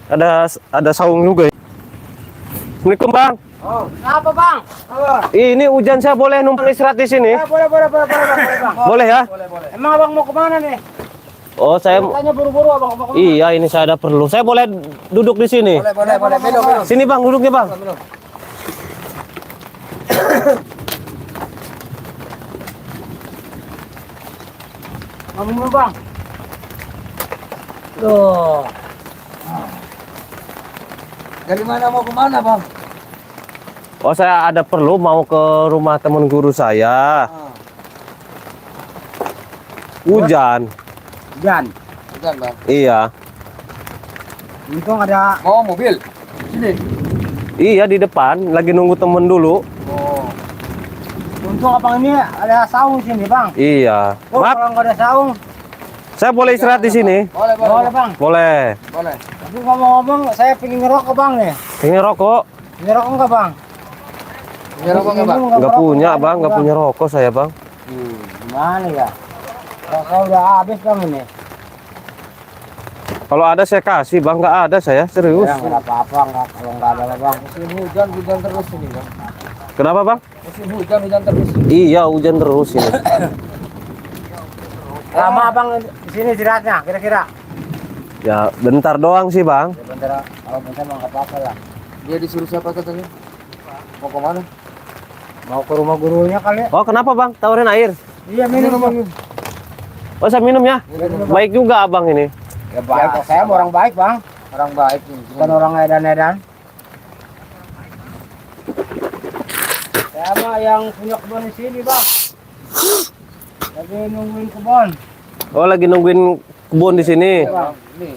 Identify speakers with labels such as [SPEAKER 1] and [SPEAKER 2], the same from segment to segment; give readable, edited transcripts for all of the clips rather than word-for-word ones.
[SPEAKER 1] ada saung juga. Assalamualaikum bang.
[SPEAKER 2] Oh, apa bang?
[SPEAKER 1] Ini hujan, saya boleh numpang istirahat di sini?
[SPEAKER 2] Ya, boleh bang.
[SPEAKER 1] Boleh ya?
[SPEAKER 2] Boleh. Emang abang mau kemana nih?
[SPEAKER 1] Oh saya.
[SPEAKER 2] Tanya buru-buru abang mau kemana?
[SPEAKER 1] Iya, ini saya ada perlu. Saya boleh duduk di sini?
[SPEAKER 2] Boleh. Minum.
[SPEAKER 1] Sini bang, duduknya bang.
[SPEAKER 2] Minum bang. Tuh. Dari mana mau kemana bang?
[SPEAKER 1] Oh saya ada perlu mau ke rumah teman guru saya. Hujan.
[SPEAKER 2] Hujan bang.
[SPEAKER 1] Iya.
[SPEAKER 2] Untung ada. Oh mobil. Sini.
[SPEAKER 1] Iya di depan, lagi nunggu temen dulu.
[SPEAKER 2] Oh. Untung abang ini ada saung sini bang.
[SPEAKER 1] Iya.
[SPEAKER 2] Oh,
[SPEAKER 1] Maaf,
[SPEAKER 2] kalau nggak ada saung.
[SPEAKER 1] saya boleh istirahat di sini?
[SPEAKER 2] Boleh bang.
[SPEAKER 1] Boleh.
[SPEAKER 2] Tapi ngomong-ngomong, saya pengen ngerokok bang nih.
[SPEAKER 1] Ini rokok?
[SPEAKER 2] Ngerokok nggak bang? Ngerokok nggak bang?
[SPEAKER 1] Nggak punya bang, nggak punya rokok saya bang.
[SPEAKER 2] Gimana ya? Rokok udah habis bang ini.
[SPEAKER 1] Kalau ada saya kasih bang, nggak ada saya serius.
[SPEAKER 2] Ya nggak apa-apa, kalau nggak ada lah bang. Musim hujan terus ini bang.
[SPEAKER 1] Kenapa bang?
[SPEAKER 2] Musim hujan terus.
[SPEAKER 1] Iya hujan terus ini.
[SPEAKER 2] Lama bang di sini istirahatnya kira-kira?
[SPEAKER 1] Ya bentar doang sih bang.
[SPEAKER 2] Ya bentar, kalau bentar mah nggak apa-apa lah. Dia disuruh siapa katanya? Mau ke mana? Mau ke rumah gurunya kali.
[SPEAKER 1] Oh kenapa bang? Tawarin air.
[SPEAKER 2] Iya minum bang.
[SPEAKER 1] Oh saya minum ya. Baik juga abang ini.
[SPEAKER 2] Ya baik, saya orang baik bang. Orang baik, bukan orang edan-edan. Saya mah yang punya kebun di sini bang. Lagi nungguin kebun.
[SPEAKER 1] Oh lagi nungguin kebun di sini.
[SPEAKER 2] Bang, ini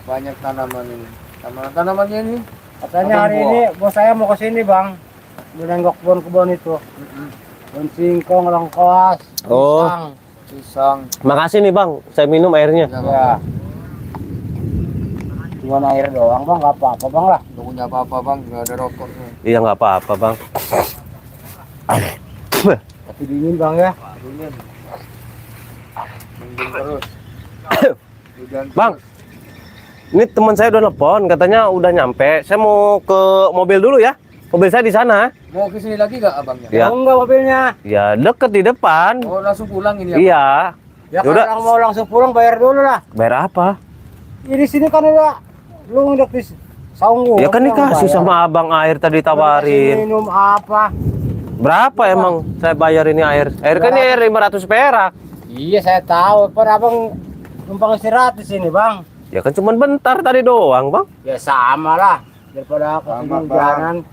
[SPEAKER 2] banyak tanaman ini. Tanamannya ini. Katanya hari ini bos saya mau ke sini bang. Menenggok kebun itu. Kebun singkong, lengkoas,
[SPEAKER 1] Oh.
[SPEAKER 2] pisang.
[SPEAKER 1] Makasih nih bang, saya minum airnya.
[SPEAKER 2] Ya. Cuma air doang bang, nggak apa-apa bang lah. Nggak punya apa-apa bang, nggak ada rokoknya.
[SPEAKER 1] Iya nggak apa-apa bang.
[SPEAKER 2] Tapi dingin bang ya. Dingin terus.
[SPEAKER 1] Bang, ini teman saya udah nelpon, katanya udah nyampe. Saya mau ke mobil dulu ya. Mobil saya di sana.
[SPEAKER 2] Mau ke sini lagi nggak abangnya?
[SPEAKER 1] Ya.
[SPEAKER 2] Oh, enggak mobilnya.
[SPEAKER 1] Ya deket di depan.
[SPEAKER 2] Oh langsung pulang ini ya?
[SPEAKER 1] Iya.
[SPEAKER 2] Ya kalau mau langsung pulang bayar dulu lah.
[SPEAKER 1] Bayar apa?
[SPEAKER 2] Ya, di sini kan ada lu nginep di saung gua.
[SPEAKER 1] Ya kan dikasih sama abang air tadi tawarin.
[SPEAKER 2] Minum apa?
[SPEAKER 1] Berapa emang saya bayar ini air? Air kan ini air 500 perak.
[SPEAKER 2] Iya saya tahu, per abang numpang istirahat di sini bang.
[SPEAKER 1] Ya kan cuma bentar tadi doang bang.
[SPEAKER 2] Ya sama lah daripada kehujanan.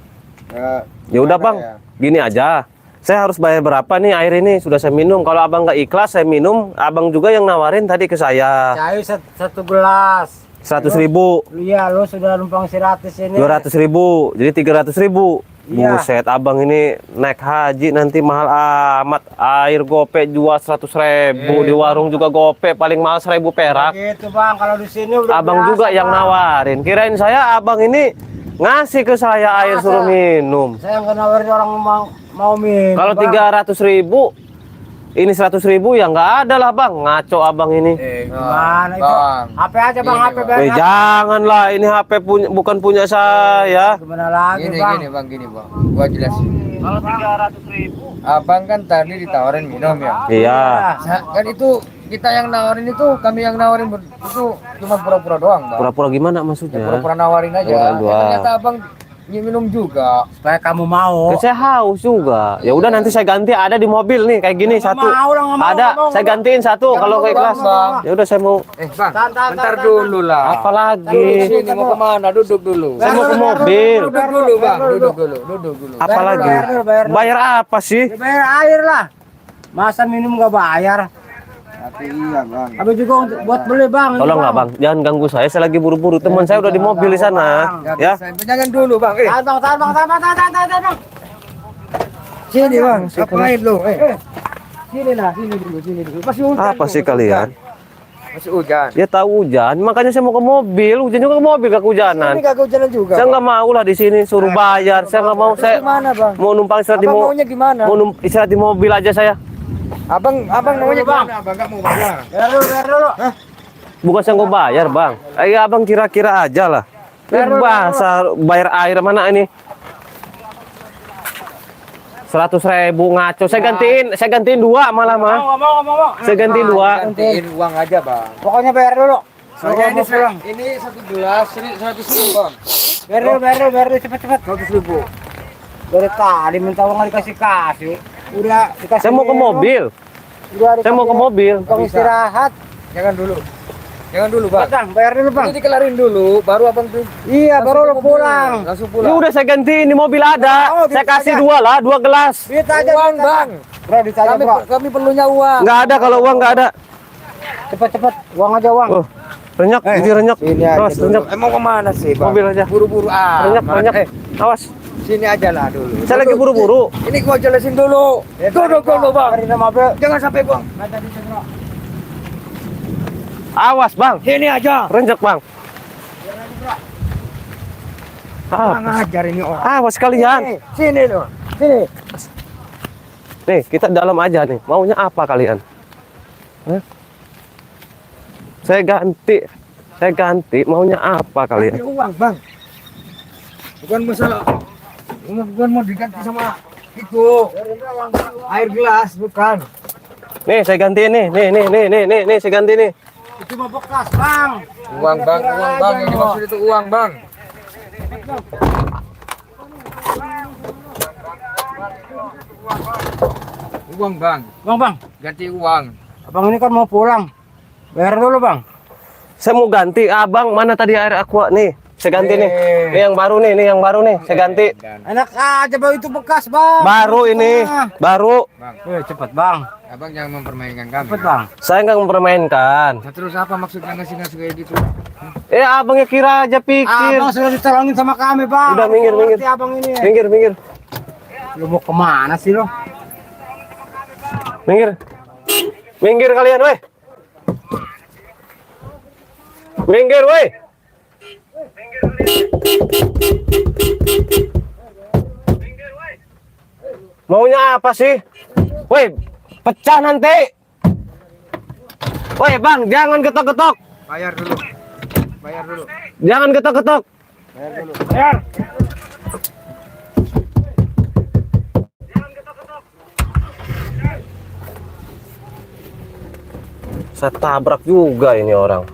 [SPEAKER 1] Ya udah bang, gini aja. Saya harus bayar berapa nih air ini? Sudah saya minum. Kalau abang nggak ikhlas saya minum, abang juga yang nawarin tadi ke saya.
[SPEAKER 2] Cair satu gelas.
[SPEAKER 1] 100.000.
[SPEAKER 2] Iya, lu sudah numpang istirahat di sini.
[SPEAKER 1] 200.000, jadi 300.000.
[SPEAKER 2] Iya.
[SPEAKER 1] Buset, abang ini naik haji nanti mahal amat. Air gope jual 100.000, di warung juga gope paling mahal 1.000 perak.
[SPEAKER 2] Gitu bang, kalau di sini udah
[SPEAKER 1] Abang
[SPEAKER 2] biasa,
[SPEAKER 1] juga yang
[SPEAKER 2] Bang.
[SPEAKER 1] nawarin. Kirain saya abang ini ngasih ke saya air
[SPEAKER 2] Masa?
[SPEAKER 1] suruh minum.
[SPEAKER 2] Saya nggak nawarin orang mau minum.
[SPEAKER 1] Kalau
[SPEAKER 2] Bang.
[SPEAKER 1] 300.000, ini 100.000 ya nggak ada lah bang. Ngaco abang ini.
[SPEAKER 2] Gimana itu? HP aja bang, HP bang.
[SPEAKER 1] Janganlah, ini HP bukan punya saya.
[SPEAKER 2] Gimana lagi
[SPEAKER 3] Gini,
[SPEAKER 2] bang?
[SPEAKER 3] gini bang, gua jelasin.
[SPEAKER 1] Kalau 300.000.
[SPEAKER 3] Abang kan tadi ditawarin minum ya.
[SPEAKER 1] Iya.
[SPEAKER 3] Kan itu kita yang nawarin itu, kami yang nawarin itu cuma pura-pura doang bang.
[SPEAKER 1] Pura-pura gimana
[SPEAKER 3] Ya,
[SPEAKER 1] maksudnya?
[SPEAKER 3] pura-pura nawarin aja.
[SPEAKER 1] Pura-pura.
[SPEAKER 3] Ya, ternyata abang minum juga.
[SPEAKER 2] Supaya kamu mau.
[SPEAKER 1] Kan saya haus juga. Ya udah nanti saya ganti, ada di mobil nih kayak gini
[SPEAKER 2] Nggak
[SPEAKER 1] satu.
[SPEAKER 2] mau lah, nggak mau,
[SPEAKER 1] Ada,
[SPEAKER 2] nggak mau,
[SPEAKER 1] saya gantiin satu
[SPEAKER 3] Nggak
[SPEAKER 1] kalau
[SPEAKER 3] mau,
[SPEAKER 1] ke kelas.
[SPEAKER 3] Bang.
[SPEAKER 1] Ya udah saya mau.
[SPEAKER 3] Bang,
[SPEAKER 2] Tahan,
[SPEAKER 3] bentar
[SPEAKER 2] tahan,
[SPEAKER 3] dulu lah.
[SPEAKER 1] Apa lagi?
[SPEAKER 3] Sini mau kemana? Duduk dulu.
[SPEAKER 1] Saya mau ke mobil.
[SPEAKER 3] Duduk dulu bang, duduk dulu.
[SPEAKER 1] Apa lagi?
[SPEAKER 2] bayar dulu.
[SPEAKER 1] Bayar apa sih?
[SPEAKER 2] Ya, bayar air lah. Masa minum nggak bayar?
[SPEAKER 3] Tapi iya bang.
[SPEAKER 2] Tapi juga untuk buat beli bang. ini,
[SPEAKER 1] Tolong nggak bang, jangan ganggu saya lagi buru-buru. Teman saya udah di mobil di sana. Ya.
[SPEAKER 3] Jangan dulu bang.
[SPEAKER 2] Tahan bang, tahan bang, tahan bang.
[SPEAKER 3] Sini bang, ngapain lu?
[SPEAKER 2] Sini lah, sini dulu. Masih hujan.
[SPEAKER 1] Apa sih kalian?
[SPEAKER 3] Masih hujan.
[SPEAKER 1] Ya tahu hujan, makanya saya mau ke mobil. Hujan juga ke mobil, gak kehujanan.
[SPEAKER 3] Ini kagak hujanan juga.
[SPEAKER 1] Saya nggak mau lah di sini, suruh bayar. Saya nggak mau. Saya
[SPEAKER 3] Gimana bang?
[SPEAKER 1] mau numpang istirahat di
[SPEAKER 3] Abang
[SPEAKER 1] mobil.
[SPEAKER 3] maunya gimana?
[SPEAKER 1] Mau istirahat di mobil aja saya.
[SPEAKER 3] Abang maunya
[SPEAKER 2] Bang.
[SPEAKER 3] gimana? Abang nggak mau bayar.
[SPEAKER 2] Bayar dulu.
[SPEAKER 1] Bukan saya gue bayar, Bang. Ayo abang kira-kira aja lah. Ini bahasa bayar air mana ini? 100.000 ngaco. Saya gantiin 2 malah mah.
[SPEAKER 2] Mau.
[SPEAKER 1] Saya gantiin 2.
[SPEAKER 3] Gantiin uang aja bang.
[SPEAKER 2] Pokoknya bayar dulu.
[SPEAKER 3] Soalnya ini
[SPEAKER 2] pulang.
[SPEAKER 3] ini 1 gelas ini 100.000 bang.
[SPEAKER 2] Bayar dulu cepet.
[SPEAKER 3] 100.000.
[SPEAKER 2] Dari tadi minta uang nggak dikasih. Udah dikasih.
[SPEAKER 1] Saya mau ke mobil. Saya mau ke mobil.
[SPEAKER 2] Kamu istirahat.
[SPEAKER 3] Jangan dulu bang.
[SPEAKER 2] Bang, bayar dulu bang.
[SPEAKER 3] Ini dikelarin dulu, baru abang tuh.
[SPEAKER 2] Iya,
[SPEAKER 3] langsung
[SPEAKER 2] baru
[SPEAKER 3] ke
[SPEAKER 2] lu
[SPEAKER 3] mobil.
[SPEAKER 2] pulang.
[SPEAKER 3] Langsung
[SPEAKER 1] Ini
[SPEAKER 3] pulang.
[SPEAKER 1] udah saya gantiin di mobil ada.
[SPEAKER 2] Oh,
[SPEAKER 1] Saya
[SPEAKER 2] bisa
[SPEAKER 1] kasih
[SPEAKER 2] aja.
[SPEAKER 1] 2 lah, 2 gelas.
[SPEAKER 2] Duit aja.
[SPEAKER 3] Uang
[SPEAKER 2] duit aja.
[SPEAKER 3] bang.
[SPEAKER 2] Bro, ditanya bro.
[SPEAKER 3] Kami perlunya uang.
[SPEAKER 1] Nggak ada kalau uang nggak ada.
[SPEAKER 2] Cepet. Uang aja uang.
[SPEAKER 1] Oh, renyak, jadi renyak.
[SPEAKER 3] Sini aja
[SPEAKER 1] Awas,
[SPEAKER 3] dulu.
[SPEAKER 1] renyak.
[SPEAKER 3] Emang kemana sih bang?
[SPEAKER 1] Mobil aja.
[SPEAKER 3] Buru-buru
[SPEAKER 1] Renyak. Awas.
[SPEAKER 3] Sini aja lah dulu.
[SPEAKER 1] Saya lagi buru-buru.
[SPEAKER 3] Ini gua jelasin dulu. Dulu bang.
[SPEAKER 2] Hari mobil.
[SPEAKER 3] Jangan sampai buang.
[SPEAKER 2] Nggak tadi bro.
[SPEAKER 1] Awas, Bang.
[SPEAKER 3] Sini aja.
[SPEAKER 1] Renyak, Bang.
[SPEAKER 3] Bang ajar ini orang.
[SPEAKER 1] Awas kalian.
[SPEAKER 3] Sini loh. Sini.
[SPEAKER 1] Nih, kita dalam aja nih. Maunya apa kalian? Hah? Saya ganti. Maunya apa
[SPEAKER 3] Ini
[SPEAKER 1] kalian?
[SPEAKER 3] uang bang. Bukan masalah. Bukan mau diganti sama itu. Air gelas bukan.
[SPEAKER 1] Nih, saya ganti nih. Nih, saya ganti nih.
[SPEAKER 2] Itu mah bekas bang.
[SPEAKER 3] Uang bang. Yang dimaksud itu uang bang. Uang bang.
[SPEAKER 2] Bang.
[SPEAKER 3] Ganti uang.
[SPEAKER 2] Abang ini kan mau pulang. Bayar dulu bang.
[SPEAKER 1] Saya mau ganti. Abang, mana tadi air aqua nih? Saya ganti nih. Nih yang baru nih. Saya ganti.
[SPEAKER 2] Enak aja bang, itu bekas bang.
[SPEAKER 1] Baru ini. Baru.
[SPEAKER 3] Bang,
[SPEAKER 2] Cepet bang.
[SPEAKER 3] abang jangan mempermainkan kami.
[SPEAKER 2] Cepet bang.
[SPEAKER 1] Saya nggak mempermainkan.
[SPEAKER 3] Nah, terus apa maksudnya ngasih kayak gitu?
[SPEAKER 1] Abangnya kira aja pikir.
[SPEAKER 2] Abang sudah ditolongin sama kami bang.
[SPEAKER 1] Udah, minggir.
[SPEAKER 2] Ngerti abang ini.
[SPEAKER 1] Minggir.
[SPEAKER 2] Lu mau kemana sih lo?
[SPEAKER 1] Minggir kalian, weh. Minggir, weh. Maunya apa sih? Weh, pecah nanti. Weh, Bang, jangan ketok-ketok.
[SPEAKER 3] Bayar dulu.
[SPEAKER 1] Jangan ketok-ketok.
[SPEAKER 2] Bayar.
[SPEAKER 1] Saya tabrak juga ini orang.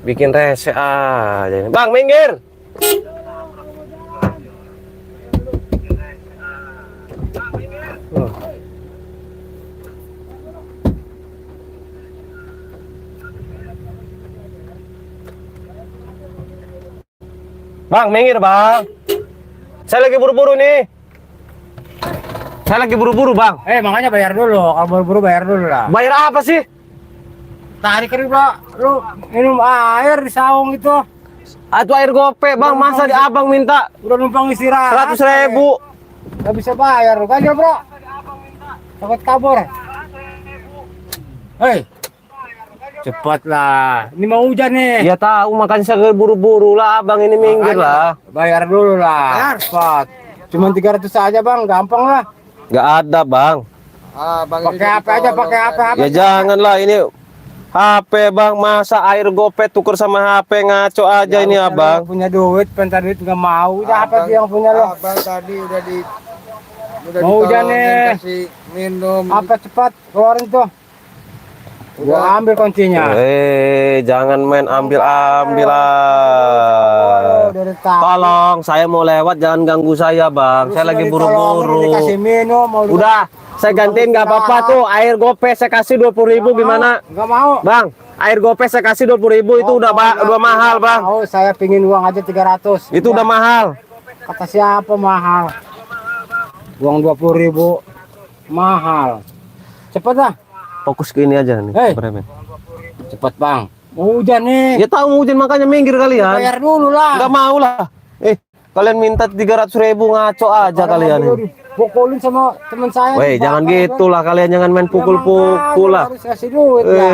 [SPEAKER 1] Bikin rese aja ini. Bang, minggir. Bang, minggir, Bang. Saya lagi buru-buru nih. Bang.
[SPEAKER 2] Makanya bayar dulu. Kalau buru-buru bayar dulu lah.
[SPEAKER 1] Bayar apa sih?
[SPEAKER 2] Tadi kan lu minum air di saung itu.
[SPEAKER 1] Itu air gope, Bang. Masa di abang minta
[SPEAKER 2] Udah numpang istirahat.
[SPEAKER 1] 100.000.
[SPEAKER 2] Gak bisa bayar lu. Ganjil bro. Takut kabur. Hei. Cepat lah. Ini mau hujan nih.
[SPEAKER 1] Ya tahu, makanya saya buru-buru lah, Abang ini minggir lah.
[SPEAKER 2] Bayar dulu lah. Cepat. Cuma 300 aja bang. Gampang lah.
[SPEAKER 1] Nggak ada, Bang.
[SPEAKER 3] Bang
[SPEAKER 2] Pakai apa aja, pakai apa.
[SPEAKER 1] Ya janganlah ini HP, Bang. Masa air gope tuker sama HP, ngaco aja ini, Abang.
[SPEAKER 2] Punya duit, pentar duit nggak mau. Udah apa sih yang punya lo?
[SPEAKER 3] Abang tadi udah
[SPEAKER 2] Mau hujan nih.
[SPEAKER 3] kasih minum.
[SPEAKER 2] Apa cepat keluarin tuh. Gua ambil kuncinya.
[SPEAKER 1] Jangan main ambil-ambil lah.
[SPEAKER 2] Dari tadi.
[SPEAKER 1] Tolong, saya mau lewat, jangan ganggu saya, Bang. Saya lagi buru-buru.
[SPEAKER 2] Dikasih minum. Mau
[SPEAKER 1] Udah, saya gantiin nggak apa-apa tuh. Air gope saya kasih 20.000 gimana?
[SPEAKER 2] Nggak mau.
[SPEAKER 1] Bang, air gope saya kasih 20.000 itu udah mahal, Bang.
[SPEAKER 2] Mau, saya pingin uang aja 300.
[SPEAKER 1] Itu udah mahal.
[SPEAKER 2] Kata siapa mahal? Uang 20.000 mahal. Cepet lah.
[SPEAKER 1] Fokus ke ini aja nih.
[SPEAKER 2] Hei.
[SPEAKER 1] Berapa?
[SPEAKER 2] Cepet bang. Mau hujan nih.
[SPEAKER 1] Ya tahu mau hujan, makanya minggir kalian.
[SPEAKER 2] Bayar dulu lah.
[SPEAKER 1] Nggak mau lah. Kalian minta 300.000, ngaco aja kalian ini.
[SPEAKER 2] Pukulin sama teman saya.
[SPEAKER 1] Weh, jangan gitu lah kalian, jangan main pukul-pukul lah.
[SPEAKER 2] Harus kasih duit ya.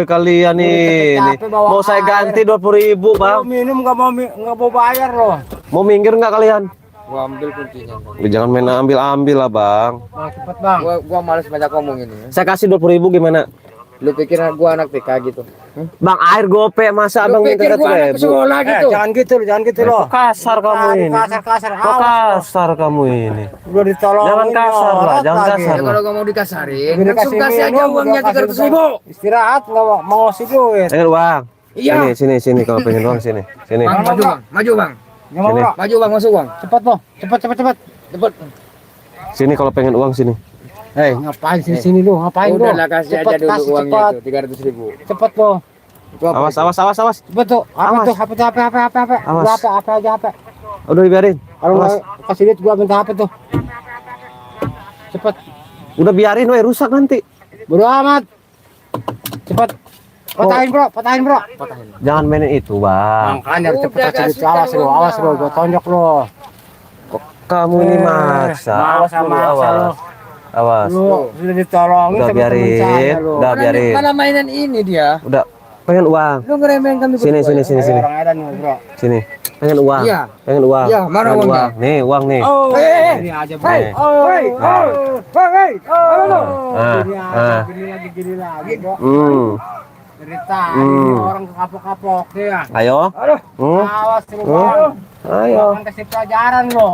[SPEAKER 1] Kalian ini
[SPEAKER 2] capek bawa
[SPEAKER 1] mau saya
[SPEAKER 2] air.
[SPEAKER 1] ganti 20.000,
[SPEAKER 2] Kalau
[SPEAKER 1] Bang.
[SPEAKER 2] minum nggak mau bayar loh.
[SPEAKER 1] Mau minggir nggak kalian?
[SPEAKER 3] Gua ambil kuncinya.
[SPEAKER 1] Jangan main ambil-ambil lah, Bang.
[SPEAKER 2] Bang cepet bang.
[SPEAKER 3] Gua malas banyak ngomong ini.
[SPEAKER 1] Saya kasih 20.000 gimana?
[SPEAKER 3] Lu pikir gua anak TK gitu?
[SPEAKER 1] Bang, air gope masa
[SPEAKER 3] Lu
[SPEAKER 1] abang minta
[SPEAKER 3] pikir gua anak
[SPEAKER 1] 1.000?
[SPEAKER 3] sekolah gitu?
[SPEAKER 2] Jangan gitu loh, jangan gitu loh.
[SPEAKER 1] Kok kasar kamu ini.
[SPEAKER 2] Kasar-kasar.
[SPEAKER 1] Kok kasar kamu ini.
[SPEAKER 2] Udah ditolong.
[SPEAKER 1] Jangan kasar lah, jangan kasar.
[SPEAKER 3] Ya, kalau gua mau dikasarin,
[SPEAKER 2] Udah
[SPEAKER 3] langsung kasih aja
[SPEAKER 2] minum,
[SPEAKER 3] uangnya
[SPEAKER 2] udah kasih
[SPEAKER 3] 300.000.
[SPEAKER 2] Istirahat nggak mau ngasih duit.
[SPEAKER 1] Pengen uang.
[SPEAKER 3] Iya.
[SPEAKER 1] Sini kalau pengen uang sini. Sini.
[SPEAKER 3] Bang, maju bang, maju bang,
[SPEAKER 2] Nggak mau
[SPEAKER 1] Sini.
[SPEAKER 2] bro.
[SPEAKER 3] maju bang, masuk bang,
[SPEAKER 2] Cepat loh, cepat.
[SPEAKER 3] cepet.
[SPEAKER 1] Sini kalau pengen uang sini.
[SPEAKER 2] Hei, ngapain sini lu? Ngapain lu?
[SPEAKER 3] Udahlah kasih aja dulu
[SPEAKER 2] kasih,
[SPEAKER 3] uangnya
[SPEAKER 2] cepat.
[SPEAKER 3] itu 300.000.
[SPEAKER 2] Cepet loh.
[SPEAKER 3] Itu apa itu?
[SPEAKER 1] Awas.
[SPEAKER 2] Cepet tuh. Apa
[SPEAKER 1] Awas.
[SPEAKER 2] tuh? HP.
[SPEAKER 1] Awas.
[SPEAKER 2] Lu HP aja HP.
[SPEAKER 1] Udah biarin.
[SPEAKER 2] Kalau
[SPEAKER 1] Awas.
[SPEAKER 2] nggak kasih duit gua minta HP tuh. Cepet.
[SPEAKER 1] Udah biarin, weh, rusak nanti.
[SPEAKER 2] Bodo amat. Cepet. Patahin bro.
[SPEAKER 1] Jangan mainin itu, Bang.
[SPEAKER 2] Makanya
[SPEAKER 3] Udah,
[SPEAKER 2] cepet kasih duit.
[SPEAKER 3] kasih
[SPEAKER 2] Awas
[SPEAKER 3] tahu.
[SPEAKER 2] lu, gua tonjok lu.
[SPEAKER 1] Kamu ini maksa. Awas dulu, awas. Awas.
[SPEAKER 2] Lu sudah ditolongin
[SPEAKER 1] Udah
[SPEAKER 2] sama temen saya
[SPEAKER 1] biarin.
[SPEAKER 2] lu.
[SPEAKER 1] Udah biarin.
[SPEAKER 3] Mana mainan ini dia?
[SPEAKER 1] Udah pengen uang.
[SPEAKER 3] Lu ngeremehin kami
[SPEAKER 1] Sini.
[SPEAKER 2] Orang Edan nih bro.
[SPEAKER 1] Sini. Pengen uang.
[SPEAKER 3] Iya.
[SPEAKER 1] Pengen uang.
[SPEAKER 3] Iya, mana
[SPEAKER 1] Pengen
[SPEAKER 3] uangnya?
[SPEAKER 1] uang. Nih, uang nih.
[SPEAKER 2] Oh,
[SPEAKER 3] Hei,
[SPEAKER 2] ini aja bro.
[SPEAKER 1] Hei,
[SPEAKER 2] Ini
[SPEAKER 1] Ah.
[SPEAKER 2] aja gini lagi bro. Cerita ini orang kapok-kapok dia.
[SPEAKER 1] Ayo.
[SPEAKER 2] Awas lu bang.
[SPEAKER 1] Ayo.
[SPEAKER 2] Jangan kasih pelajaran lo.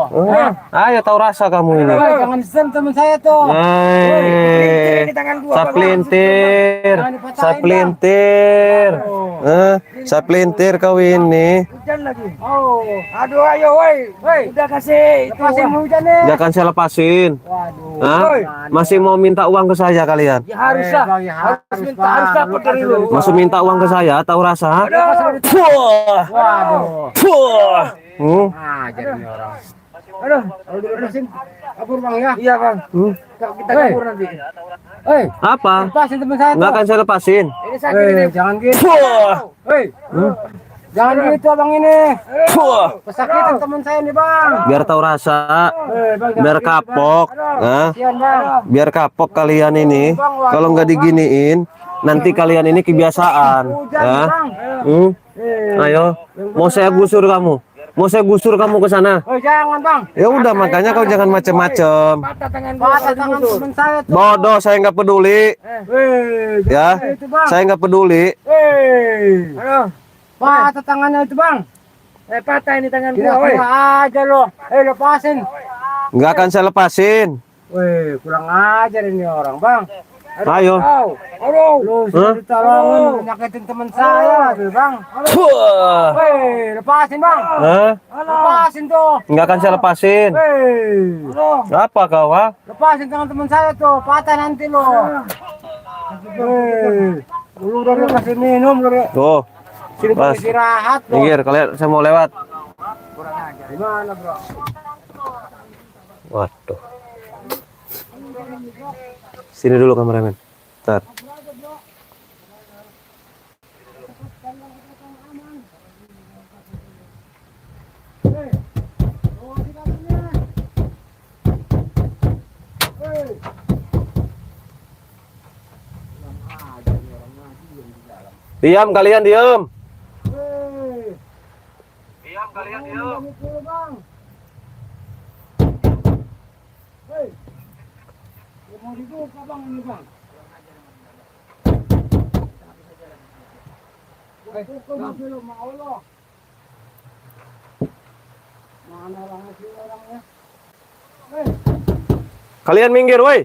[SPEAKER 1] Ayo tahu rasa kamu ini.
[SPEAKER 2] Jangan sen temen saya tuh.
[SPEAKER 1] Hei.
[SPEAKER 3] di tangan gua,
[SPEAKER 1] Saplintir.
[SPEAKER 2] Jangan dipatahin,
[SPEAKER 1] Saplintir. Saplintir kau ini.
[SPEAKER 3] Hujan lagi.
[SPEAKER 2] Oh,
[SPEAKER 3] Aduh, ayo woi. Udah kasih itu.
[SPEAKER 2] lepasin hujan nih.
[SPEAKER 1] Dia akan saya lepasin.
[SPEAKER 2] Waduh.
[SPEAKER 1] Hah? Masih mau minta uang ke saya kalian?
[SPEAKER 3] Ya harus lah.
[SPEAKER 2] Bang, ya
[SPEAKER 3] Harus minta, harus dapat dari lu.
[SPEAKER 1] Masih minta uang ke saya, tahu rasa? Puh.
[SPEAKER 2] Waduh.
[SPEAKER 1] Puh.
[SPEAKER 2] Ah, jadi ini orang.
[SPEAKER 3] Aduh,
[SPEAKER 2] Kalau dilepasin, kabur bang ya.
[SPEAKER 3] iya bang. Kita kabur nanti.
[SPEAKER 2] Hei,
[SPEAKER 1] Apa?
[SPEAKER 2] lepasin temen saya
[SPEAKER 1] Nggak
[SPEAKER 2] tuh.
[SPEAKER 1] akan saya lepasin.
[SPEAKER 3] Ini sakit ini.
[SPEAKER 2] Jangan gitu.
[SPEAKER 1] Puh.
[SPEAKER 2] Hei, jangan gitu abang ini.
[SPEAKER 1] Puh.
[SPEAKER 2] Kesakitan temen saya nih bang.
[SPEAKER 1] Biar tahu rasa,
[SPEAKER 2] Bang, jangan
[SPEAKER 1] biar
[SPEAKER 2] gitu,
[SPEAKER 1] kapok.
[SPEAKER 2] Bang.
[SPEAKER 1] Nah,
[SPEAKER 2] Kasihan bang.
[SPEAKER 1] biar kapok kalian ini. Kalau nggak diginiin, nanti kalian ini kebiasaan.
[SPEAKER 2] Hujan
[SPEAKER 1] Ya.
[SPEAKER 2] bang.
[SPEAKER 1] Ayo, mau saya gusur kamu. Mau saya gusur kamu ke sana.
[SPEAKER 2] Oh jangan bang.
[SPEAKER 1] Ya udah, makanya kau jangan macem-macem.
[SPEAKER 3] Patah tangan gua.
[SPEAKER 2] Patah tangan temen saya tuh.
[SPEAKER 1] Bodoh, saya nggak peduli.
[SPEAKER 2] Hei,
[SPEAKER 1] Ya,
[SPEAKER 2] itu bang.
[SPEAKER 1] saya nggak peduli.
[SPEAKER 2] Hei,
[SPEAKER 3] Aduh,
[SPEAKER 2] patah tangannya itu bang.
[SPEAKER 3] patah ini tangan gua, woi.
[SPEAKER 2] Kira-kira aja lo. Lepasin.
[SPEAKER 1] Nggak akan saya lepasin.
[SPEAKER 2] Wih, kurang ajar ini orang bang.
[SPEAKER 1] Ayo.
[SPEAKER 3] Aduh.
[SPEAKER 2] Lu sudah ditolongin nyakitin temen saya tuh bang.
[SPEAKER 1] Puh.
[SPEAKER 2] Wih, lepasin bang.
[SPEAKER 1] Hah?
[SPEAKER 2] Lepasin tuh.
[SPEAKER 1] Nggak akan saya lepasin.
[SPEAKER 2] Wih,
[SPEAKER 1] Apa kau, ha?
[SPEAKER 2] lepasin tangan temen saya tuh. Patah nanti lo. Wih, lu udah kasih minum lu.
[SPEAKER 1] Tuh,
[SPEAKER 2] Sini
[SPEAKER 1] Mas.
[SPEAKER 2] istirahat lo.
[SPEAKER 1] minggir kalian, saya mau lewat.
[SPEAKER 2] Gimana bro?
[SPEAKER 1] Waduh. Sini dulu kameramen. Bentar. Diam kalian, diam. Diam kalian, diam.
[SPEAKER 2] Mau dibuka bang ini bang. Buka dulu mau lo. Mana orangnya sih orangnya?
[SPEAKER 1] Kalian minggir, woi.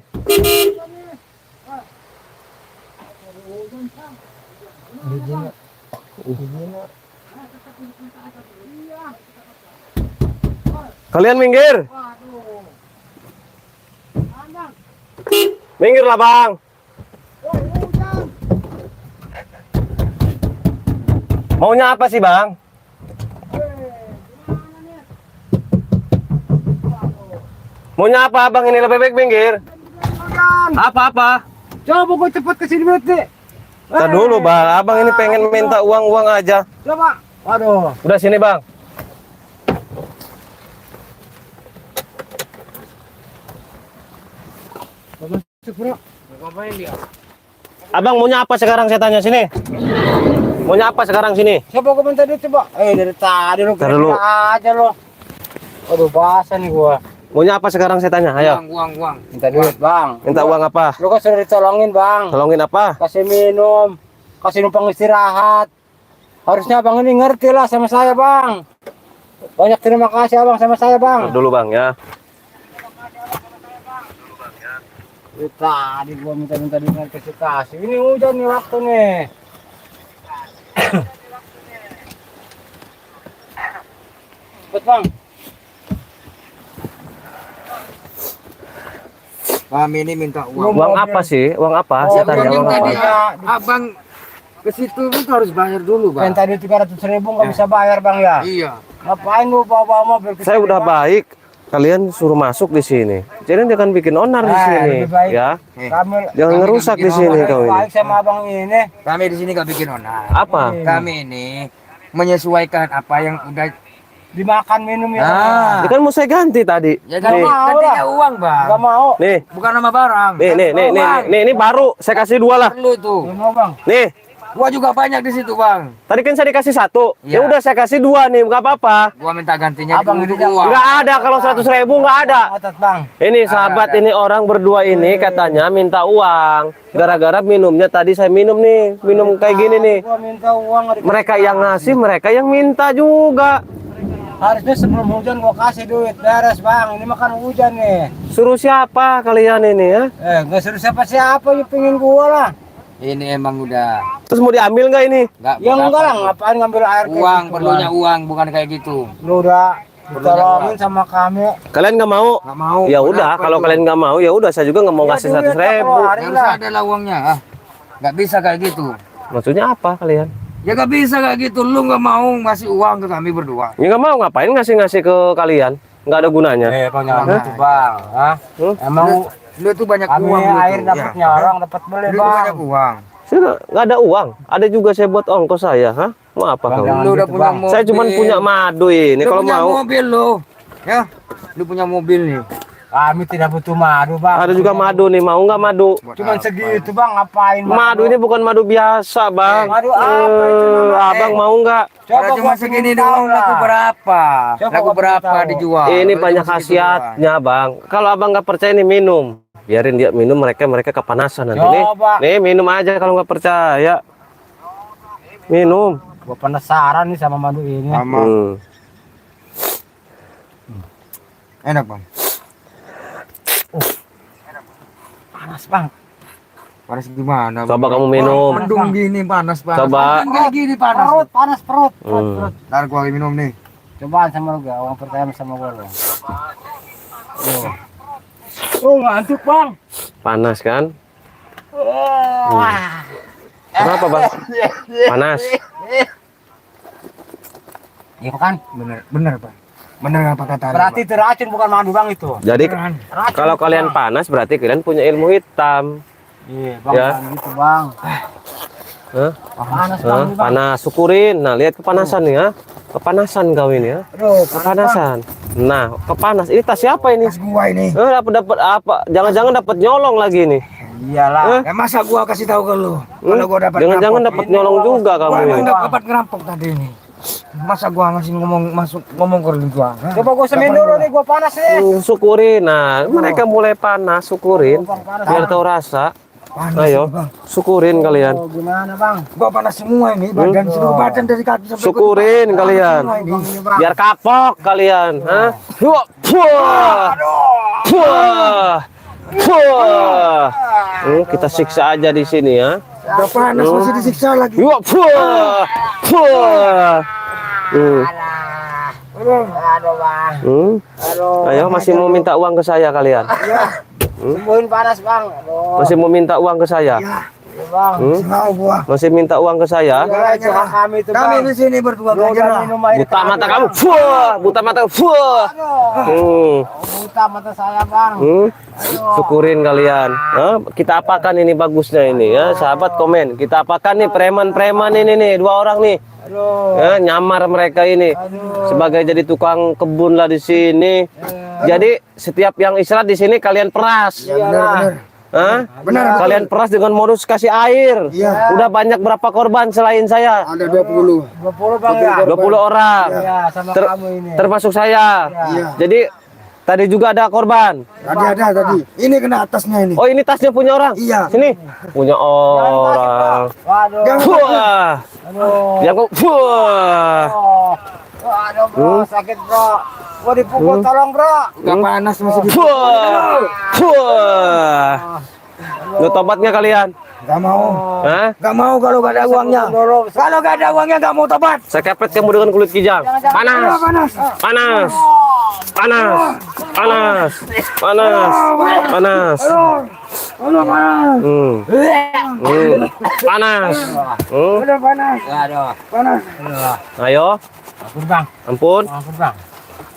[SPEAKER 1] Kalian minggir. Minggir lah, Bang. Maunya apa sih, Bang? Maunya apa, Bang? Ini lebih baik minggir. Apa-apa?
[SPEAKER 2] Coba gue cepet ke sini deh.
[SPEAKER 1] Ntar dulu, Bang. Abang ini pengen minta uang-uang aja.
[SPEAKER 2] Coba. Waduh.
[SPEAKER 1] Udah sini, Bang.
[SPEAKER 2] Ngapain dia?
[SPEAKER 1] Abang maunya apa sekarang, saya tanya sini? Maunya apa sekarang sini?
[SPEAKER 2] Coba komentar dulu coba. Dari tadi lo
[SPEAKER 1] Ntar dulu.
[SPEAKER 2] aja lo. Aduh basah nih gua.
[SPEAKER 1] Maunya apa sekarang saya tanya? Ayo.
[SPEAKER 3] Uang.
[SPEAKER 2] Minta duit bang.
[SPEAKER 1] Minta uang apa?
[SPEAKER 2] Lu kan sudah ditolongin bang.
[SPEAKER 1] Tolongin apa?
[SPEAKER 2] Kasih minum, kasih numpang istirahat. Harusnya abang ini ngerti lah sama saya bang. Banyak terima kasih abang sama saya bang.
[SPEAKER 1] Dulu bang ya.
[SPEAKER 2] Tadi gua minta duit kasih. Ini hujan nih waktu nih. Cepet bang.
[SPEAKER 3] Kami ini minta uang.
[SPEAKER 1] Uang apa sih? Uang apa?
[SPEAKER 2] Oh,
[SPEAKER 1] Saya tanya
[SPEAKER 2] uang
[SPEAKER 1] uang
[SPEAKER 2] yang
[SPEAKER 1] apa?
[SPEAKER 2] tadi.
[SPEAKER 3] Abang ke situ itu harus bayar dulu, Bang.
[SPEAKER 2] Yang tadi 300.000 nggak bisa bayar bang ya?
[SPEAKER 3] Iya.
[SPEAKER 2] Ngapain lu bawa mobil?
[SPEAKER 1] Saya udah baik. Kalian suruh masuk di sini. Jadi dia kan bikin onar di sini,
[SPEAKER 2] lebih baik.
[SPEAKER 1] ya.
[SPEAKER 2] Kami
[SPEAKER 1] Jangan ngerusak di sini kau ini.
[SPEAKER 2] baik sama abang ini.
[SPEAKER 3] Kami di sini gak bikin onar.
[SPEAKER 1] Apa?
[SPEAKER 3] Kami ini menyesuaikan apa yang udah.
[SPEAKER 2] Dimakan minum ya.
[SPEAKER 1] Ini kan mau saya ganti tadi.
[SPEAKER 3] Ya
[SPEAKER 2] Nggak
[SPEAKER 3] jadi
[SPEAKER 2] mau
[SPEAKER 3] gantinya
[SPEAKER 2] lah.
[SPEAKER 3] uang, Bang.
[SPEAKER 2] Gak mau.
[SPEAKER 1] Nih,
[SPEAKER 3] Bukan nama barang.
[SPEAKER 1] nih, ini baru. Saya kasih 2 lah.
[SPEAKER 3] Perlu itu.
[SPEAKER 2] Gak mau bang.
[SPEAKER 1] Nih,
[SPEAKER 3] Gua juga banyak di situ, Bang.
[SPEAKER 1] tadi kan saya dikasih 1. Ya
[SPEAKER 3] Iya.
[SPEAKER 1] udah saya kasih 2 nih, nggak apa-apa.
[SPEAKER 3] Gua minta gantinya
[SPEAKER 2] Abang
[SPEAKER 3] di
[SPEAKER 2] ini
[SPEAKER 3] uang.
[SPEAKER 1] Nggak ada kalau 100.000 nggak ada.
[SPEAKER 2] Otot bang.
[SPEAKER 1] Ini sahabat ini orang berdua ini katanya minta uang. Gara-gara minumnya tadi saya minum nih, minum kayak gini nih.
[SPEAKER 2] Gua minta uang. nggak dikasih.
[SPEAKER 1] Mereka yang ngasih, mereka yang minta juga.
[SPEAKER 2] Harusnya sebelum hujan gua kasih duit. Beres bang. Ini makan hujan nih.
[SPEAKER 1] Suruh siapa kalian ini ya?
[SPEAKER 2] Nggak suruh siapa-siapa yang pingin gua lah.
[SPEAKER 3] Ini emang udah
[SPEAKER 1] Terus mau diambil nggak ini?
[SPEAKER 3] enggak.
[SPEAKER 2] Ya enggak lah. Ngapain ngambil air kayak
[SPEAKER 3] Uang,
[SPEAKER 2] gitu,
[SPEAKER 3] perlunya
[SPEAKER 2] Bang?
[SPEAKER 3] uang, bukan kayak gitu.
[SPEAKER 2] Lu udah ditolongin sama kami.
[SPEAKER 1] Kalian nggak mau?
[SPEAKER 3] Nggak mau.
[SPEAKER 1] Ya udah,
[SPEAKER 3] Kenapa
[SPEAKER 1] kalau
[SPEAKER 3] itu?
[SPEAKER 1] kalian nggak mau, ya udah saya juga nggak mau
[SPEAKER 2] Ya,
[SPEAKER 1] kasih
[SPEAKER 2] duit
[SPEAKER 1] 100.000.
[SPEAKER 2] lah, hari
[SPEAKER 3] Harus
[SPEAKER 2] lah.
[SPEAKER 3] ada lah uangnya. Nggak bisa kayak gitu.
[SPEAKER 1] Maksudnya apa kalian?
[SPEAKER 3] Ya nggak bisa kayak gitu. Lu nggak mau ngasih uang ke kami berdua.
[SPEAKER 1] Ya nggak mau, ngapain ngasih ke kalian? Nggak ada gunanya.
[SPEAKER 2] Kok nyala gitu bang? Hah? Emang
[SPEAKER 3] Lu tuh banyak
[SPEAKER 2] kami
[SPEAKER 3] uang. lu
[SPEAKER 2] air
[SPEAKER 3] tuh.
[SPEAKER 2] dapat
[SPEAKER 3] Ya.
[SPEAKER 2] nyarang, dapat beli
[SPEAKER 3] Lu tuh
[SPEAKER 2] bang.
[SPEAKER 3] banyak uang.
[SPEAKER 1] Saya nggak ada uang. Ada juga saya buat ongkos saya, hah? Mau apa
[SPEAKER 2] Bang,
[SPEAKER 1] kau?
[SPEAKER 2] jangan
[SPEAKER 3] Lu udah
[SPEAKER 2] gitu,
[SPEAKER 3] punya
[SPEAKER 2] Bang.
[SPEAKER 3] mobil.
[SPEAKER 1] Saya cuma punya madu ini.
[SPEAKER 3] Lu
[SPEAKER 1] Kalau
[SPEAKER 3] punya
[SPEAKER 1] mau,
[SPEAKER 3] mobil lu. Ya. Lu punya mobil nih.
[SPEAKER 2] Kami tidak butuh madu bang.
[SPEAKER 1] ada juga madu nih. Mau nggak madu?
[SPEAKER 2] Cuman segitu bang, ngapain
[SPEAKER 1] Madu ini bukan madu biasa, bang.
[SPEAKER 2] Madu apa itu namanya?
[SPEAKER 1] Abang mau nggak?
[SPEAKER 3] Kalau cuma
[SPEAKER 2] gua
[SPEAKER 3] segini
[SPEAKER 2] pengen
[SPEAKER 3] doang
[SPEAKER 2] tahu lah.
[SPEAKER 3] laku berapa?
[SPEAKER 2] Coba
[SPEAKER 3] Laku
[SPEAKER 2] gua
[SPEAKER 3] berapa
[SPEAKER 2] pengen tahu.
[SPEAKER 3] dijual?
[SPEAKER 1] Ini
[SPEAKER 3] Kalau
[SPEAKER 1] banyak
[SPEAKER 3] cuma segitu
[SPEAKER 1] khasiatnya, bang. Kalau abang nggak percaya nih minum. Biarin dia minum, mereka kepanasan nanti nih.
[SPEAKER 2] Coba.
[SPEAKER 1] Nih minum aja kalau nggak percaya. Minum.
[SPEAKER 2] Gua penasaran nih sama madu ini.
[SPEAKER 3] doang. Sama. Enak, Bang.
[SPEAKER 2] Panas bang.
[SPEAKER 3] Panas gimana? Bang?
[SPEAKER 1] Coba kamu minum.
[SPEAKER 3] Mendung gini panas banget.
[SPEAKER 1] Coba.
[SPEAKER 3] Kan kayak gini panas.
[SPEAKER 2] Perut, panas perut. Perut.
[SPEAKER 3] Ntar gua minum nih.
[SPEAKER 2] Cobaan sama lu gak? Orang percaya sama gua lo. Oh ngantuk bang.
[SPEAKER 1] Panas kan?
[SPEAKER 2] Wah.
[SPEAKER 1] Kenapa, bang? Panas.
[SPEAKER 2] Iya kan?
[SPEAKER 3] Bener, Bang. Bener apa kata lu,
[SPEAKER 2] Berarti itu racun bukan madu bang itu.
[SPEAKER 1] Jadi
[SPEAKER 3] Bang?
[SPEAKER 2] Racun,
[SPEAKER 1] kalau kalian
[SPEAKER 2] Bang.
[SPEAKER 1] panas berarti kalian punya ilmu hitam.
[SPEAKER 2] Iya bang,
[SPEAKER 1] Ya.
[SPEAKER 2] jangan gitu bang.
[SPEAKER 1] Hah?
[SPEAKER 2] Panas
[SPEAKER 1] Hah?
[SPEAKER 2] bang. Bang.
[SPEAKER 1] Panas, syukurin. Nah, lihat kepanasan nih ya. Kepanasan kau ini ya.
[SPEAKER 2] Aduh, panas, Bang.
[SPEAKER 1] Kepanasan. Nah, kepanas. Ini tas siapa ini?
[SPEAKER 3] Tas gua ini.
[SPEAKER 1] Dapat apa? Jangan-jangan dapat nyolong lagi nih.
[SPEAKER 2] Iyalah.
[SPEAKER 3] Ya masa gua kasih tahu ke lu? Kalau gua dapat
[SPEAKER 1] Jangan-jangan
[SPEAKER 3] ngerampok.
[SPEAKER 1] dapat nyolong juga kamu
[SPEAKER 3] Gua
[SPEAKER 1] ini.
[SPEAKER 3] emang dapat ngerampok tadi ini. Masa gua masih ngomong ke lu gua? Hah?
[SPEAKER 2] Coba gua semin dulu nih, gua panas nih.
[SPEAKER 1] Syukurin. Nah, mereka mulai panas, syukurin.
[SPEAKER 2] Bang, panas,
[SPEAKER 1] Biar
[SPEAKER 2] Bang.
[SPEAKER 1] tahu rasa.
[SPEAKER 3] Panas,
[SPEAKER 1] Ayo,
[SPEAKER 3] Bang.
[SPEAKER 1] syukurin kalian.
[SPEAKER 2] Oh, gimana bang?
[SPEAKER 3] Gua panas semua ini, badan seluruh badan dari kaki sampai
[SPEAKER 1] Syukurin
[SPEAKER 3] kepala.
[SPEAKER 1] kalian.
[SPEAKER 3] Semua ini.
[SPEAKER 1] Biar kapok kalian, hah? Wah, puah. Puah. Puah. Kita siksa aja di sini ya.
[SPEAKER 3] Udah panas masih disiksa lagi.
[SPEAKER 1] Wah, puah. Puah.
[SPEAKER 2] Aduh bang. Aduh.
[SPEAKER 1] Ayo masih mau minta uang ke saya kalian?
[SPEAKER 2] Sembuhin panas bang. Aduh.
[SPEAKER 1] Masih mau minta uang ke saya?
[SPEAKER 3] Ya,
[SPEAKER 2] Iya, bang.
[SPEAKER 3] mau gua.
[SPEAKER 1] Masih minta uang ke saya?
[SPEAKER 2] Jangan curang kami itu
[SPEAKER 3] Kami
[SPEAKER 2] bang.
[SPEAKER 3] di sini berdua
[SPEAKER 2] Lu udah
[SPEAKER 3] belajar.
[SPEAKER 2] minum air
[SPEAKER 1] Buta
[SPEAKER 2] kami,
[SPEAKER 1] mata
[SPEAKER 2] Bang.
[SPEAKER 1] kamu, fuh, buta mata, fuh.
[SPEAKER 2] Aduh. Buta mata saya bang.
[SPEAKER 1] Syukurin kalian. Hah? Kita apakan ini bagusnya ini ya, sahabat komen. Kita apakan nih preman-preman ini nih, 2 orang nih.
[SPEAKER 2] Aduh.
[SPEAKER 1] Ya, nyamar mereka ini sebagai jadi tukang kebun lah di sini. Jadi setiap yang istirahat di sini kalian peras.
[SPEAKER 3] Bener.
[SPEAKER 1] Hah?
[SPEAKER 3] Benar.
[SPEAKER 1] Kalian peras dengan modus kasih air.
[SPEAKER 3] Iya.
[SPEAKER 1] Udah banyak berapa korban selain saya?
[SPEAKER 3] Ada 20.
[SPEAKER 2] 20 bang ya.
[SPEAKER 1] 20 orang.
[SPEAKER 2] Iya sama
[SPEAKER 1] Ter-
[SPEAKER 2] kamu ini.
[SPEAKER 1] Termasuk saya.
[SPEAKER 3] Iya.
[SPEAKER 1] Jadi Tadi juga ada korban.
[SPEAKER 3] Tadi ada tadi. Ini kena atasnya ini.
[SPEAKER 1] Oh, ini tasnya punya orang?
[SPEAKER 3] Iya.
[SPEAKER 1] Sini. Punya orang.
[SPEAKER 2] Waduh.
[SPEAKER 1] Wah.
[SPEAKER 2] Aduh.
[SPEAKER 1] Yang kok wah.
[SPEAKER 2] Waduh, bro, sakit, bro. Gua dipukul, tolong, bro.
[SPEAKER 3] Gak panas masih di.
[SPEAKER 1] Wah. Wah. Lu tobat nggak kalian?
[SPEAKER 3] Gak mau.
[SPEAKER 1] Hah?
[SPEAKER 3] Gak mau kalau gak ada uangnya. Kalau gak ada uangnya gak mau tobat.
[SPEAKER 1] Saya kepet kamu dengan kulit kijang. Panas.
[SPEAKER 3] Panas.
[SPEAKER 1] Panas. Panas. Panas. Panas. Panas.
[SPEAKER 3] Udah panas.
[SPEAKER 1] Panas.
[SPEAKER 3] Udah panas.
[SPEAKER 2] Aduh.
[SPEAKER 3] Panas.
[SPEAKER 1] Ayo.
[SPEAKER 2] Ampun, Bang.
[SPEAKER 1] Ampun.
[SPEAKER 2] Ampun, Bang.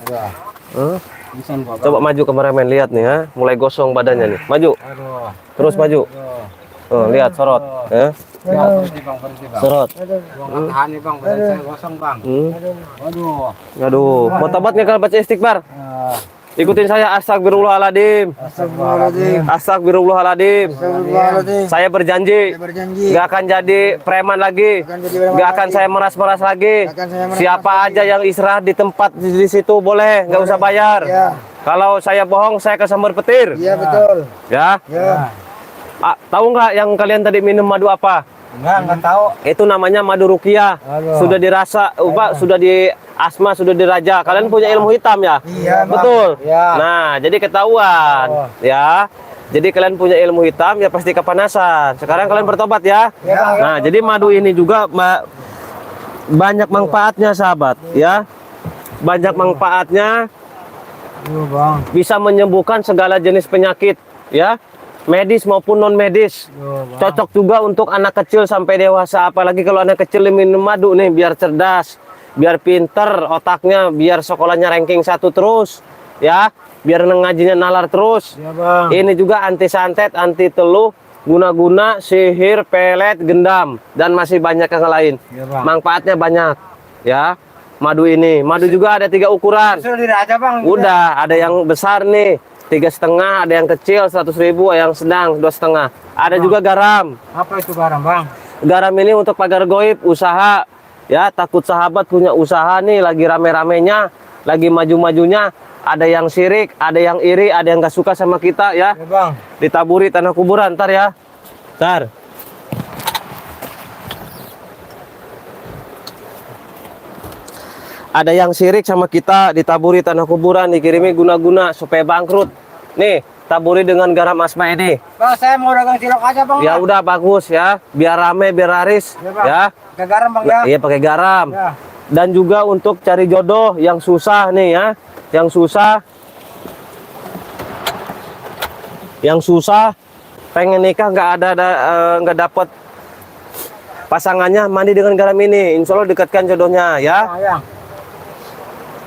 [SPEAKER 2] Aduh.
[SPEAKER 1] Huh?
[SPEAKER 2] Bisa, Bang.
[SPEAKER 1] Coba maju kameramen, lihat nih ya. Mulai gosong badannya nih. Maju.
[SPEAKER 2] Aduh.
[SPEAKER 1] Terus maju. Lihat sorot. Ya.
[SPEAKER 2] Ya, berhenti, Bang, berhenti, Bang.
[SPEAKER 1] Sorot.
[SPEAKER 2] Gua nggak tahan nih, Bang. Badan saya kosong, Bang. Aduh.
[SPEAKER 1] Aduh. Mau tobat nggak kalau baca istighfar? Ikutin saya. Astagfirullahaladzim.
[SPEAKER 3] Astagfirullahaladzim.
[SPEAKER 1] Astagfirullahaladzim.
[SPEAKER 3] Astagfirullahaladzim.
[SPEAKER 1] Saya berjanji.
[SPEAKER 3] Saya berjanji.
[SPEAKER 1] Gak akan jadi preman lagi.
[SPEAKER 3] Akan jadi preman
[SPEAKER 1] Gak akan
[SPEAKER 3] lagi.
[SPEAKER 1] saya meras-meras lagi.
[SPEAKER 3] Akan saya meras-meras
[SPEAKER 1] Siapa
[SPEAKER 3] lagi.
[SPEAKER 1] aja yang istirahat di tempat di situ boleh, nggak usah bayar.
[SPEAKER 3] Ya.
[SPEAKER 1] Kalau saya bohong, saya kesambar petir.
[SPEAKER 3] Iya betul.
[SPEAKER 1] Ya.
[SPEAKER 3] Ya.
[SPEAKER 1] Tahu nggak yang kalian tadi minum madu apa?
[SPEAKER 2] Enggak tahu.
[SPEAKER 1] Itu namanya madu rukiah.
[SPEAKER 2] Aduh.
[SPEAKER 1] Sudah dirasa, sudah di asma, sudah diraja. Kalian punya ilmu hitam ya?
[SPEAKER 3] Iya, Bang.
[SPEAKER 1] Betul.
[SPEAKER 2] Iya.
[SPEAKER 1] Nah, jadi ketahuan, ya. Jadi kalian punya ilmu hitam ya pasti kepanasan. Sekarang kalian bertobat ya.
[SPEAKER 2] Iya, Bang.
[SPEAKER 1] Nah, jadi madu ini juga banyak manfaatnya, sahabat, ya. Banyak manfaatnya,
[SPEAKER 2] Aduh, Bang.
[SPEAKER 1] bisa menyembuhkan segala jenis penyakit, ya. Medis maupun non medis. Cocok juga untuk anak kecil sampai dewasa, apalagi kalau anak kecil minum madu nih biar cerdas, biar pinter otaknya, biar sekolahnya ranking 1 terus, ya, biar ngajinya nalar terus.
[SPEAKER 2] Iya, Bang.
[SPEAKER 1] Ini juga anti santet, anti teluh, guna-guna, sihir, pelet, gendam, dan masih banyak yang lain.
[SPEAKER 2] Iya, Bang.
[SPEAKER 1] Manfaatnya banyak, ya. Madu ini, madu juga ada 3 ukuran.
[SPEAKER 2] Sudah tidak aja, Bang.
[SPEAKER 1] Udah, ada yang besar nih, 3,5, ada yang kecil 100.000, yang sedang 2,5. Ada juga garam.
[SPEAKER 2] Apa itu garam, Bang?
[SPEAKER 1] Garam ini untuk pagar goib, usaha. Ya, takut sahabat punya usaha nih, lagi rame-ramenya, lagi maju-majunya. Ada yang sirik, ada yang iri, ada yang gak suka sama kita ya.
[SPEAKER 2] Iya, Bang.
[SPEAKER 1] Ditaburi tanah kuburan, ntar ya. Ntar. Ada yang sirik sama kita, ditaburi tanah kuburan, dikirimi guna-guna supaya bangkrut. Nih, taburi dengan garam asma ini.
[SPEAKER 2] Bang, saya mau dagang cilok aja, Bang.
[SPEAKER 1] Ya udah bagus ya, biar rame, biar laris,
[SPEAKER 2] Iya, Bang.
[SPEAKER 1] ya.
[SPEAKER 2] Pakai garam, Bang, ya.
[SPEAKER 1] Iya pakai garam.
[SPEAKER 2] Ya.
[SPEAKER 1] Dan juga untuk cari jodoh yang susah nih ya, yang susah, pengen nikah nggak dapat pasangannya, mandi dengan garam ini, insya Allah dekatkan jodohnya ya.
[SPEAKER 2] Ya.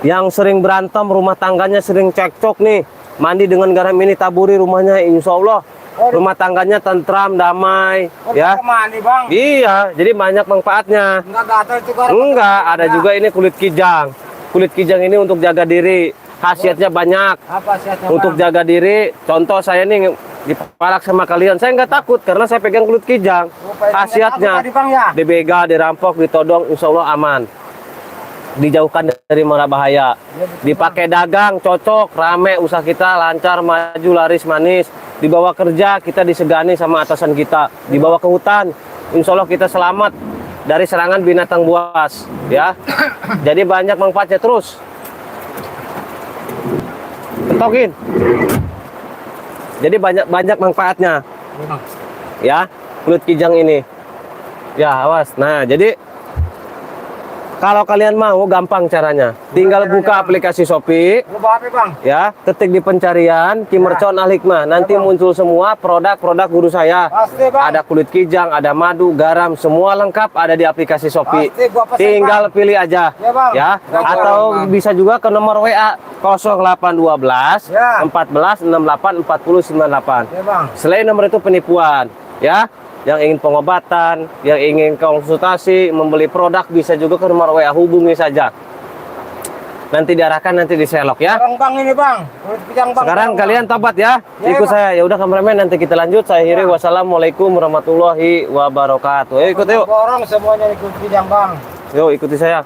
[SPEAKER 1] Yang sering berantem, rumah tangganya sering cekcok nih, mandi dengan garam ini, taburi rumahnya, insya Allah rumah tangganya tentram, damai, ya.
[SPEAKER 2] Mandi, Bang.
[SPEAKER 1] Iya, jadi banyak manfaatnya.
[SPEAKER 2] Enggak gatal itu garam.
[SPEAKER 1] Enggak, ada juga ini kulit kijang. Kulit kijang ini untuk jaga diri, khasiatnya banyak.
[SPEAKER 2] Apa khasiatnya,
[SPEAKER 1] Untuk
[SPEAKER 2] Bang?
[SPEAKER 1] jaga diri, contoh saya nih dipalak sama kalian, saya nggak takut karena saya pegang kulit kijang. Khasiatnya
[SPEAKER 2] Tadi, Bang, ya.
[SPEAKER 1] dibegal, dirampok, ditodong, insya Allah aman. Dijauhkan dari mara bahaya. Dipakai dagang, cocok, rame, usaha kita lancar, maju, laris, manis. Dibawa kerja, kita disegani sama atasan kita. Dibawa ke hutan, insya Allah kita selamat dari serangan binatang buas, ya. Jadi banyak manfaatnya terus. Ketokin. Jadi banyak manfaatnya, ya, kulit kijang ini. Ya, awas. Nah, jadi kalau kalian mau, gampang caranya. Tinggal buka aplikasi Shopee,
[SPEAKER 2] Lu bawa apa, Bang?
[SPEAKER 1] ya, ketik di pencarian Kimercon Al Hikmah. Nanti muncul semua produk-produk guru saya.
[SPEAKER 2] Pasti, Bang.
[SPEAKER 1] Ada kulit kijang, ada madu, garam, semua lengkap ada di aplikasi Shopee.
[SPEAKER 2] Pasti, gua pesen,
[SPEAKER 1] Tinggal pilih aja,
[SPEAKER 2] Ya, Bang.
[SPEAKER 1] ya.
[SPEAKER 2] Ya,
[SPEAKER 1] Atau bisa juga ke nomor WA 0812
[SPEAKER 2] Ya.
[SPEAKER 1] 14 68 40 98.
[SPEAKER 2] Ya, Bang.
[SPEAKER 1] Selain nomor itu penipuan, ya. Yang ingin pengobatan, yang ingin konsultasi, membeli produk, bisa juga ke nomor WA, hubungi saja. Nanti diarahkan, nanti diselok ya.
[SPEAKER 2] Sekarang, Bang, ini, Bang. Kulit kijang, Bang.
[SPEAKER 1] Sekarang
[SPEAKER 2] Bang.
[SPEAKER 1] kalian tobat ya.
[SPEAKER 2] Ya,
[SPEAKER 1] Ikut
[SPEAKER 2] Bang.
[SPEAKER 1] saya. Ya udah kameramen, nanti kita lanjut. Saya akhiri. Wassalamualaikum warahmatullahi wabarakatuh. Ayo ikut yuk.
[SPEAKER 2] Orang semuanya ikut kijang, Bang.
[SPEAKER 1] Yuk ikuti saya.